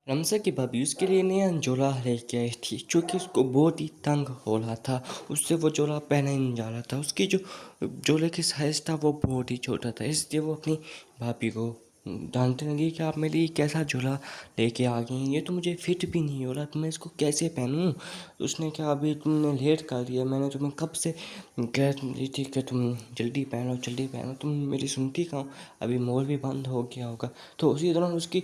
रमज़ा की भाभी उसके लिए नया झोला लेके आई थी, क्योंकि उसको बहुत ही तंग हो रहा था। उससे वो झोला पहना ही नहीं जा रहा था। उसकी जो झोले की साइज़ था वो बहुत ही छोटा था, इसलिए वो अपनी भाभी को डांटने लगी कि आप मेरे लिए कैसा झोला लेके आ गई हैं, ये तो मुझे फिट भी नहीं हो रहा, तो मैं इसको कैसे पहनूं। उसने कहा, अभी तुमने लेट कर दिया, मैंने तुम्हें कब से कह रही थी कि तुम जल्दी पहनो, तुम मेरी सुनती कहाँ हो? अभी मॉल भी बंद हो गया होगा। तो उसी दौरान उसकी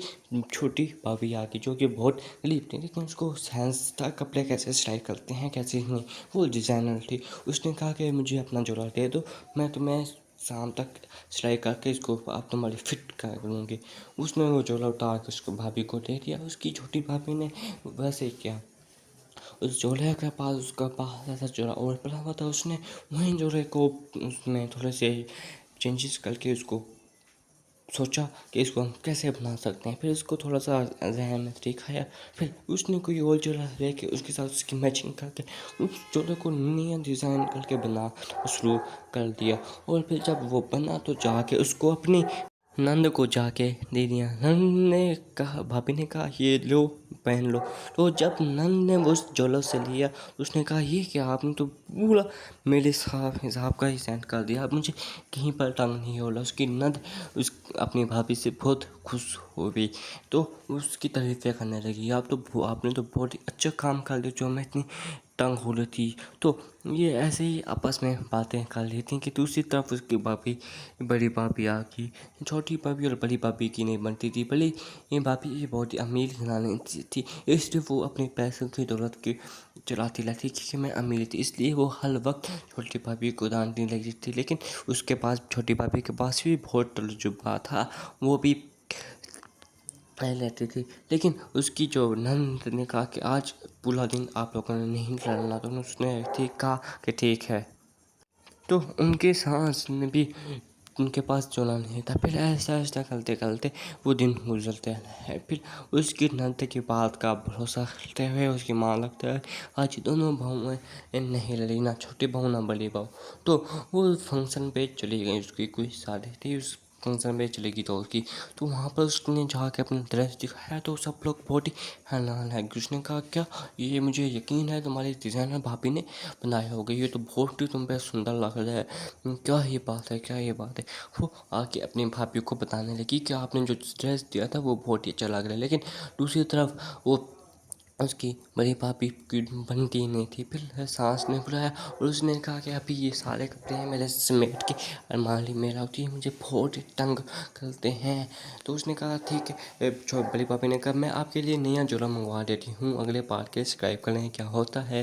छोटी भाभी आ गई, जो कि बहुत गरीब थी, लेकिन उसको सेंस था कपड़े कैसे सिलाई करते हैं कैसे नहीं। वो डिज़ाइनर थी। उसने कहा कि मुझे अपना झोला दे दो, मैं तुम्हें शाम तक सिलाई करके इसको आप तुम्हारी फिट कर दूँगी। उसने वो झोला उतार के उसको भाभी को दे दिया। उसकी छोटी भाभी ने वैसे ही किया। उस झोले के पास उसका पास ऐसा झोला और पड़ा हुआ था। उसने वहीं झोले को उसमें थोड़े से चेंजेस करके उसको सोचा कि इसको हम कैसे बना सकते हैं। फिर इसको थोड़ा सा जहन में दिखाया। फिर उसने कोई और झोला लेके उसके साथ उसकी मैचिंग करके उस झोले को नया डिज़ाइन करके बनाना शुरू कर दिया। और फिर जब वो बना तो जाके उसको अपनी नंद को जाके दे दिया। नंद ने कहा, भाभी ने कहा, ये लो पहन लो। तो जब नंद ने उस झोला से लिया, उसने कहा, ये क्या, आपने तो पूरा मेरे हिसाब का ही सेंड कर दिया, अब मुझे कहीं पर तंग नहीं हो रहा। उसकी नंद उस अपनी भाभी से बहुत खुश हो गई, तो उसकी तारीफ़ें करने लगी। आपने तो बहुत ही अच्छा काम कर लिया, जो मैं इतनी तंग हो रही थी। तो ये ऐसे ही आपस में बातें कर लेती कि दूसरी तरफ उसकी भाभी बड़ी भाभी आ गई। छोटी भाभी और बड़ी भाभी की नहीं बनती थी। भले ये भाभी बहुत ही अमीर घराने थी, इसलिए वो अपने पैसों की दौलत की चलाती रहती, क्योंकि मैं अमीर थी, इसलिए वो हर वक्त छोटी भाभी को डांटने लगी थी। लेकिन उसके पास, छोटी भाभी के पास भी बहुत तजुर्बा था, वो भी पढ़ लेती थी। लेकिन उसकी जो नंद ने कहा कि आज पूरा दिन आप लोगों ने नहीं लड़ना, तो उसने ठीक कहा कि ठीक है। तो उनके सास ने भी, उनके पास चुना नहीं था। फिर ऐसा ऐसा करते करते वो दिन गुजरते हैं। फिर उसकी नंद की बात का भरोसा करते हुए उसकी माँ लगता है आज दोनों बहुएं नहीं लड़ी, ना छोटी बहू ना बड़ी बहू। तो वो फंक्शन पे चली गई, उसकी कोई शादी थी, उस फंक्शन पे चली गई तो उसकी, तो वहाँ पर उसने जाके अपना ड्रेस दिखाया तो सब लोग बहुत ही हैरान है। उसने कहा, क्या ये, मुझे यकीन है तुम्हारी डिज़ाइनर भाभी ने बनाया होगा, ये तो बहुत ही तुम पे सुंदर लग रहा है, क्या ये बात है, क्या ये बात है। वो आके अपनी भाभी को बताने लगी कि आपने जो ड्रेस दिया था वो बहुत ही अच्छा लग रहा है। लेकिन दूसरी तरफ वो उसकी बड़ी भाभी की बनती नहीं थी। फिर सास ने बुलाया और उसने कहा कि अभी ये सारे कपड़े हैं मेरे समेट के अलमारी में रखती है, मुझे बहुत ही तंग करते हैं। तो उसने कहा, ठीक है। बड़ी भाभी ने कहा, मैं आपके लिए नया झोला मंगवा देती हूँ, अगले पार्ट के सब्सक्राइब करें क्या होता है।